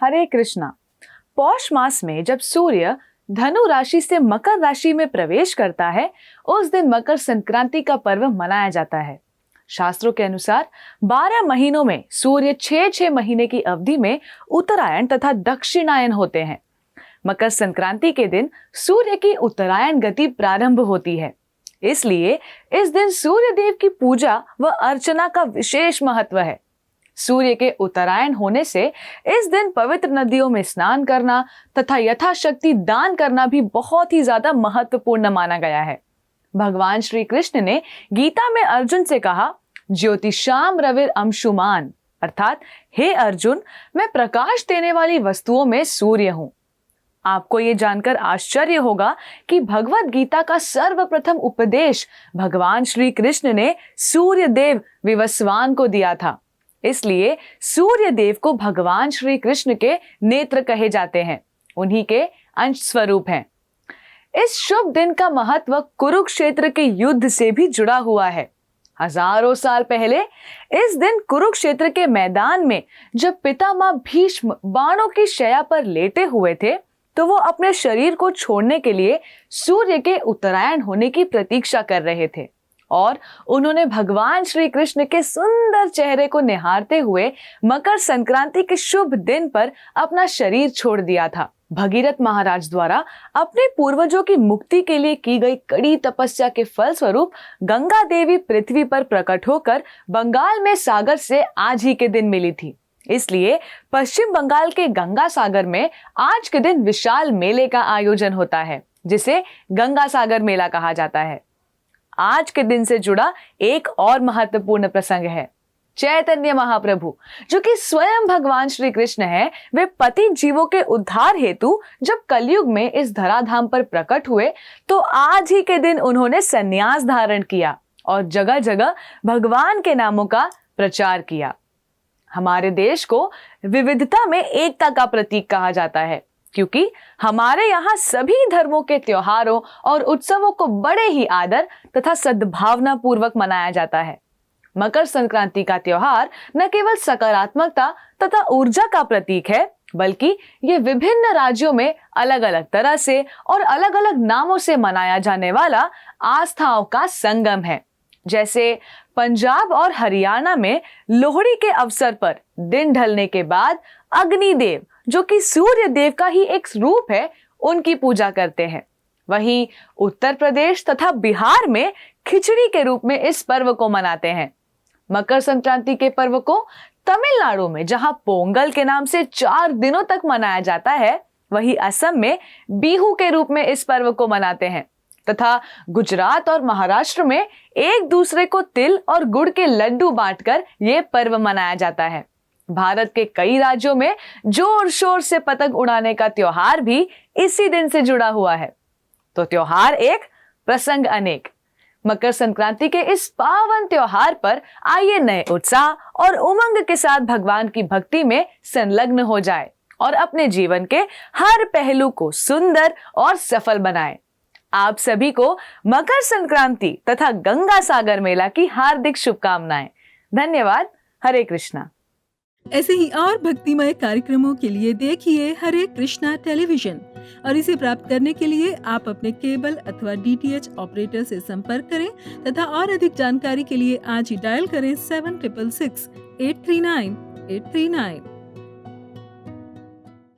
हरे कृष्णा। पौष मास में जब सूर्य धनु राशि से मकर राशि में प्रवेश करता है, उस दिन मकर संक्रांति का पर्व मनाया जाता है। शास्त्रों के अनुसार 12 महीनों में सूर्य 6 महीने की अवधि में उत्तरायण तथा दक्षिणायन होते हैं। मकर संक्रांति के दिन सूर्य की उत्तरायण गति प्रारंभ होती है, इसलिए इस दिन सूर्य देव की पूजा व अर्चना का विशेष महत्व है। सूर्य के उत्तरायण होने से इस दिन पवित्र नदियों में स्नान करना तथा यथाशक्ति दान करना भी बहुत ही ज्यादा महत्वपूर्ण माना गया है। भगवान श्री कृष्ण ने गीता में अर्जुन से कहा, ज्योतिषाम रविर अंशुमान, अर्थात हे अर्जुन, मैं प्रकाश देने वाली वस्तुओं में सूर्य हूं। आपको ये जानकर आश्चर्य होगा कि भगवत गीता का सर्वप्रथम उपदेश भगवान श्री कृष्ण ने सूर्य देव विवस्वान को दिया था। इसलिए सूर्य देव को भगवान श्री कृष्ण के नेत्र कहे जाते हैं, उन्हीं के अंश स्वरूप हैं। इस शुभ दिन का महत्व कुरुक्षेत्र के युद्ध से भी जुड़ा हुआ है। हजारों साल पहले इस दिन कुरुक्षेत्र के मैदान में जब पितामह भीष्म बाणों की शैया पर लेटे हुए थे, तो वो अपने शरीर को छोड़ने के लिए सूर्य के उत्तरायण होने की प्रतीक्षा कर रहे थे और उन्होंने भगवान श्री कृष्ण के सुंदर चेहरे को निहारते हुए मकर संक्रांति के शुभ दिन पर अपना शरीर छोड़ दिया था। भगीरथ महाराज द्वारा अपने पूर्वजों की मुक्ति के लिए की गई कड़ी तपस्या के फलस्वरूप गंगा देवी पृथ्वी पर प्रकट होकर बंगाल में सागर से आज ही के दिन मिली थी। इसलिए पश्चिम बंगाल के गंगा सागर में आज के दिन विशाल मेले का आयोजन होता है, जिसे गंगा सागर मेला कहा जाता है। आज के दिन से जुड़ा एक और महत्वपूर्ण प्रसंग है। चैतन्य महाप्रभु, जो कि स्वयं भगवान श्री कृष्ण हैं, वे पतित जीवों के उद्धार हेतु जब कलयुग में इस धराधाम पर प्रकट हुए, तो आज ही के दिन उन्होंने संन्यास धारण किया और जगह जगह भगवान के नामों का प्रचार किया। हमारे देश को विविधता में एकता का प्रतीक कहा जाता है, क्योंकि हमारे यहाँ सभी धर्मों के त्योहारों और उत्सवों को बड़े ही आदर तथा सद्भावना पूर्वक मनाया जाता है। मकर संक्रांति का त्योहार न केवल सकारात्मकता तथा ऊर्जा का प्रतीक है, बल्कि ये विभिन्न राज्यों में अलग अलग तरह से और अलग अलग नामों से मनाया जाने वाला आस्थाओं का संगम है। जैसे पंजाब और हरियाणा में लोहड़ी के अवसर पर दिन ढलने के बाद अग्निदेव, जो कि सूर्य देव का ही एक रूप है, उनकी पूजा करते हैं। वहीं उत्तर प्रदेश तथा बिहार में खिचड़ी के रूप में इस पर्व को मनाते हैं। मकर संक्रांति के पर्व को तमिलनाडु में, जहां पोंगल के नाम से 4 दिनों तक मनाया जाता है, वहीं असम में बिहू के रूप में इस पर्व को मनाते हैं तथा गुजरात और महाराष्ट्र में एक दूसरे को तिल और गुड़ के लड्डू बांटकर ये पर्व मनाया जाता है। भारत के कई राज्यों में जोर शोर से पतंग उड़ाने का त्योहार भी इसी दिन से जुड़ा हुआ है। तो त्योहार एक, प्रसंग अनेक। मकर संक्रांति के इस पावन त्योहार पर आइए नए उत्साह और उमंग के साथ भगवान की भक्ति में संलग्न हो जाए और अपने जीवन के हर पहलू को सुंदर और सफल बनाएं। आप सभी को मकर संक्रांति तथा गंगा सागर मेला की हार्दिक शुभकामनाएं। धन्यवाद। हरे कृष्णा। ऐसे ही और भक्तिमय कार्यक्रमों के लिए देखिए हरे कृष्णा टेलीविजन और इसे प्राप्त करने के लिए आप अपने केबल अथवा DTH ऑपरेटर से संपर्क करें तथा और अधिक जानकारी के लिए आज ही डायल करें 7666 839 839।